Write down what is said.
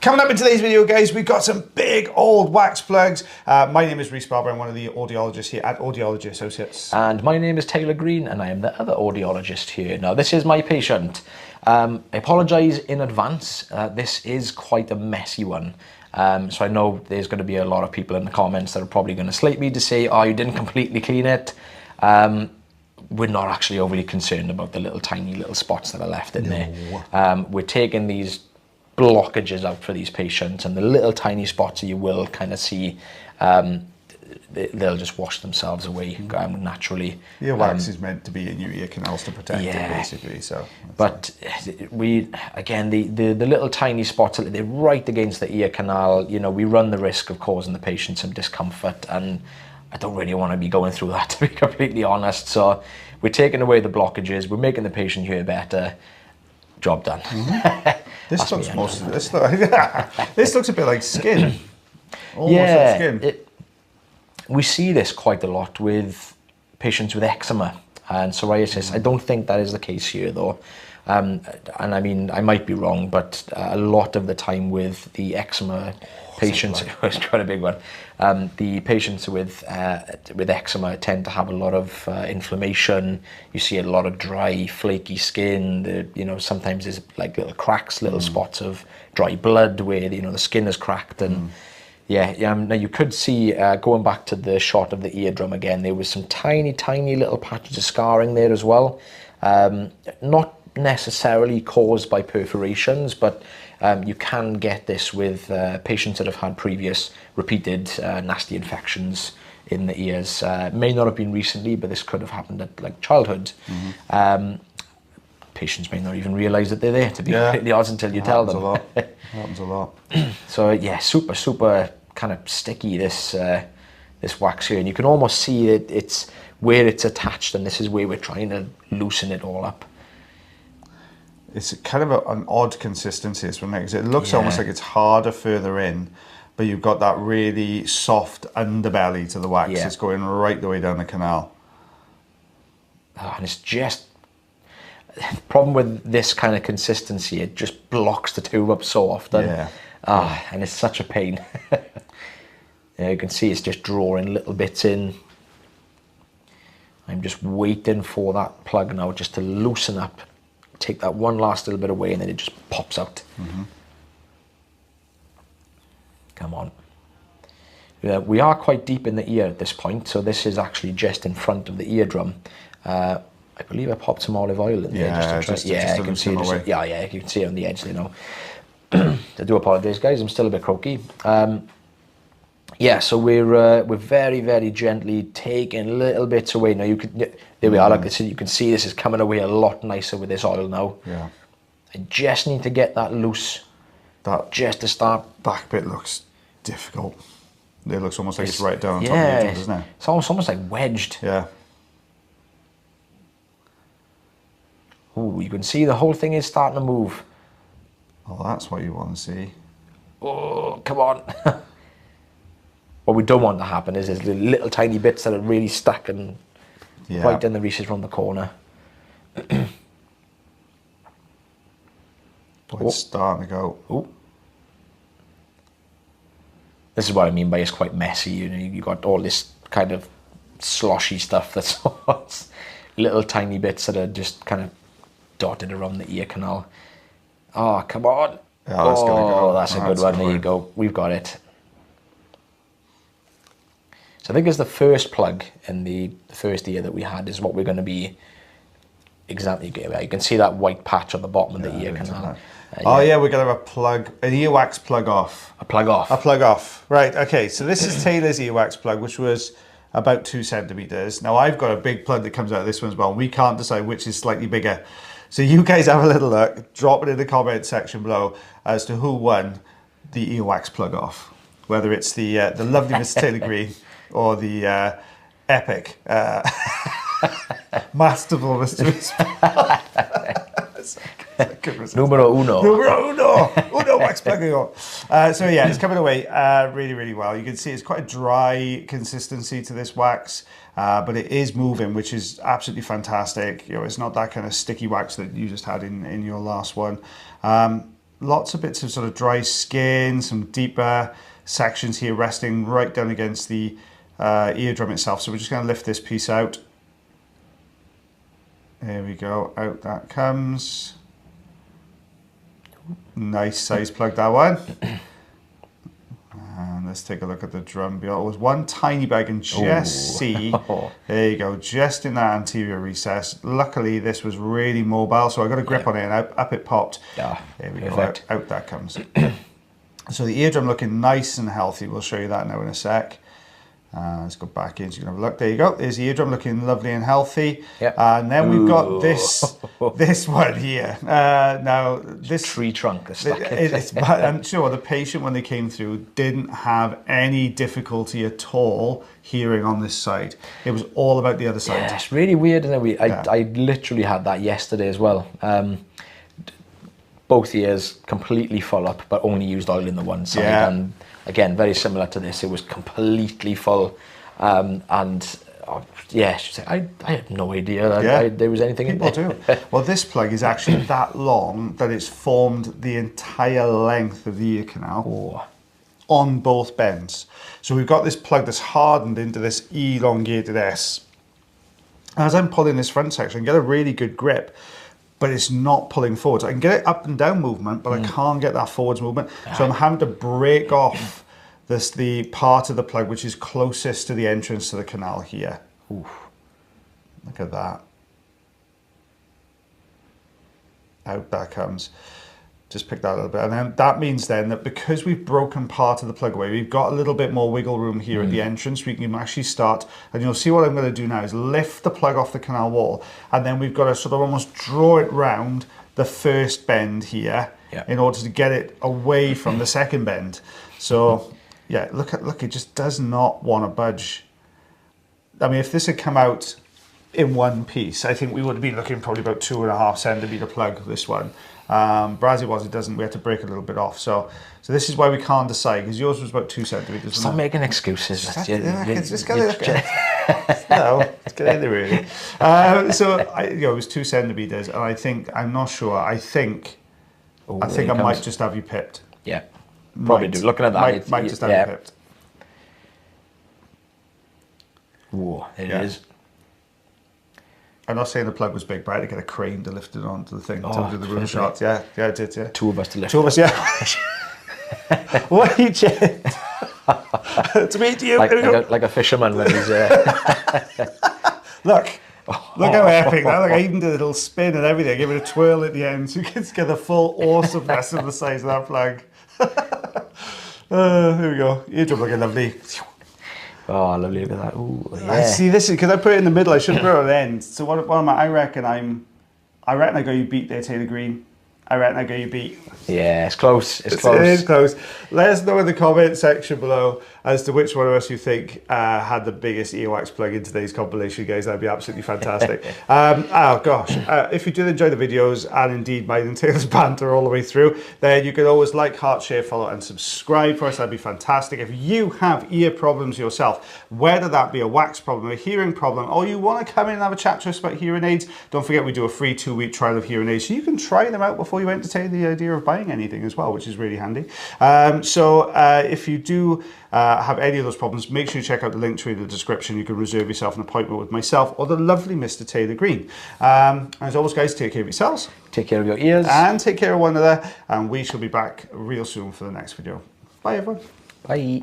Coming up in today's video, guys, we've got some big old wax plugs. My name is Reese Barber. I'm one of the audiologists here at Audiology Associates. And my name is Taylor Green, and I am the other audiologist here. Now, this is my patient. I apologise in advance. This is quite a messy one. So I know there's going to be a lot of people in the comments that are probably going to slate me to say, oh, you didn't completely clean it. We're not actually overly concerned about the little tiny little spots that are left in there. We're taking these blockages out for these patients, and the little tiny spots that you will kind of see, they'll just wash themselves away naturally. Your wax is meant to be in your ear canals to protect it, basically. So, but we again the little tiny spots, they're right against the ear canal. You know, we run the risk of causing the patient some discomfort, and I don't really want to be going through that, to be completely honest. So we're taking away the blockages. We're making the patient hear better. Job done. This looks this looks a bit like skin. Almost like skin. We see this quite a lot with patients with eczema and psoriasis. I don't think that is the case here, though. And I mean, I might be wrong, but a lot of the time with the eczema patients, it's quite a big one. The patients with eczema tend to have a lot of inflammation. You see a lot of dry, flaky skin. You know, sometimes there's like little cracks, little spots of dry blood where the skin is cracked. And now you could see, going back to the shot of the eardrum again, there was some tiny, tiny little patches of scarring there as well. Not necessarily caused by perforations, but you can get this with patients that have had previous repeated nasty infections in the ears. May not have been recently, but this could have happened at like childhood. Patients may not even realise that they're there, to be completely honest, until you tell them. Happens a lot. So yeah, super kind of sticky, this wax here, and you can almost see it's where it's attached, and this is where we're trying to loosen it all up. It's kind of an odd consistency, this one, because it looks almost like it's harder further in, but you've got that really soft underbelly to the wax. It's going right the way down the canal. And it's just, the problem with this kind of consistency, it just blocks the tube up so often. And it's such a pain. You can see it's just drawing little bits in. I'm just waiting for that plug now just to loosen up. Take that one last little bit away, and then it just pops out. Come on. We are quite deep in the ear at this point, so this is actually just in front of the eardrum. I believe I popped some olive oil in there. You can see it. You can see it on the edge there now. I do apologise, guys. I'm still a bit croaky. So we're very, very gently taking little bits away. Now there we are. Like I said, you can see this is coming away a lot nicer with this oil now. I just need to get that loose. Just to start. Back bit looks difficult. It looks almost like it's right down on top of the eardrum, doesn't it? It's almost like wedged. Ooh, you can see the whole thing is starting to move. Oh, that's what you want to see. Oh, come on. What we don't want to happen is there's little tiny bits that are really stuck and right in the recess from the corner. It's starting to go. Ooh. This is what I mean by it's quite messy. You got all this kind of sloshy stuff that's little tiny bits that are just kind of dotted around the ear canal. Oh, come on. Yeah, that's gonna go. That's a good one. There you go. We've got it. So I think it's the first plug in the first ear that we had is what we're going to be exactly. You can see that white patch on the bottom of the ear canal. We're going to have a plug, an earwax plug off. A plug off. A plug off. Right, okay, so this is Taylor's earwax plug, which was about 2 centimeters. Now I've got a big plug that comes out of this one as well. We can't decide which is slightly bigger. So you guys have a little look, drop it in the comment section below as to who won the earwax plug off. Whether it's the lovely Miss Taylor Green or the epic, masterful Mr. Numero uno. Numero uno. Uno wax plugging on. So yeah, it's coming away really, really well. You can see it's quite a dry consistency to this wax, but it is moving, which is absolutely fantastic. You know, it's not that kind of sticky wax that you just had in your last one. lots of bits of sort of dry skin, some deeper sections here resting right down against the eardrum itself. So we're just going to lift this piece out. There we go, out that comes. Nice size plug, that one. And let's take a look at the drum beyond. It was one tiny bag and just see, there you go, just in that anterior recess. Luckily, this was really mobile, so I got a grip on it and up it popped. Yeah, there we go, out that comes. So the eardrum looking nice and healthy. We'll show you that now in a sec. Let's go back in so you can have a look. There you go. There's the eardrum looking lovely and healthy. Yep. And then we've got this one here. Now this tree trunk. I'm sure the patient when they came through didn't have any difficulty at all hearing on this side. It was all about the other side. Yeah, it's really weird, isn't it? I literally had that yesterday as well. Both ears completely full up, but only used oil in the one side. Yeah. And again, very similar to this. It was completely full. Yeah, I had no idea that there was anything in there. People do. Well, this plug is actually that long that it's formed the entire length of the ear canal on both bends. So we've got this plug that's hardened into this elongated S. As I'm pulling this front section, I can get a really good grip, but it's not pulling forwards. I can get it up and down movement, but I can't get that forwards movement. So I'm having to break off the part of the plug which is closest to the entrance to the canal here. Oof. Look at that. Out that comes. Just pick that a little bit. And then that means then that because we've broken part of the plug away, we've got a little bit more wiggle room here at the entrance. We can actually start, and you'll see what I'm going to do now is lift the plug off the canal wall, and then we've got to sort of almost draw it round the first bend here in order to get it away from the second bend. So yeah, look, it just does not want to budge. I mean, if this had come out in one piece, I think we would be looking probably about 2.5 centimeter plug, this one. Brazzy it doesn't, we had to break it a little bit off. So this is why we can't decide, because yours was about 2 centimeters. Stop making excuses. Just get it. No, let's get in there really. It was 2 centimeters, and I'm not sure. I think I might just have you pipped. Yeah, probably do. Looking at that, might just have you pipped. Whoa, it is. I'm not saying the plug was big, but I had to get a crane to lift it onto the thing to do the room shots. Yeah, I did, yeah. Two of us to lift it. Two of us, yeah. What are you doing? To meet you. Like a fisherman when he's... Look how epic that. Like, I even did a little spin and everything. I gave it a twirl at the end so you can get the full awesomeness of the size of that plug. Here we go. Eardrum looking lovely. Oh, lovely, look at that. Ooh, yeah. I see this, because I put it in the middle, I should put it on the end. So what am I reckon I got you beat there, Taylor Green. I reckon I got you beat. Yeah, it's close. It's close. It is close. Let us know in the comment section below as to which one of us you think had the biggest earwax plug in today's compilation, guys. That'd be absolutely fantastic. If you did enjoy the videos and indeed mine and Taylor's banter all the way through, then you can always like, heart, share, follow, and subscribe for us. That'd be fantastic. If you have ear problems yourself, whether that be a wax problem, a hearing problem, or you want to come in and have a chat to us about hearing aids, don't forget we do a free 2-week trial of hearing aids, so you can try them out before you entertain the idea of buying anything as well, which is really handy. If you do have any of those problems, make sure you check out the link in the description. You can reserve yourself an appointment with myself or the lovely Mr. Taylor Green. As always, guys, take care of yourselves. Take care of your ears. And take care of one another. And we shall be back real soon for the next video. Bye, everyone. Bye.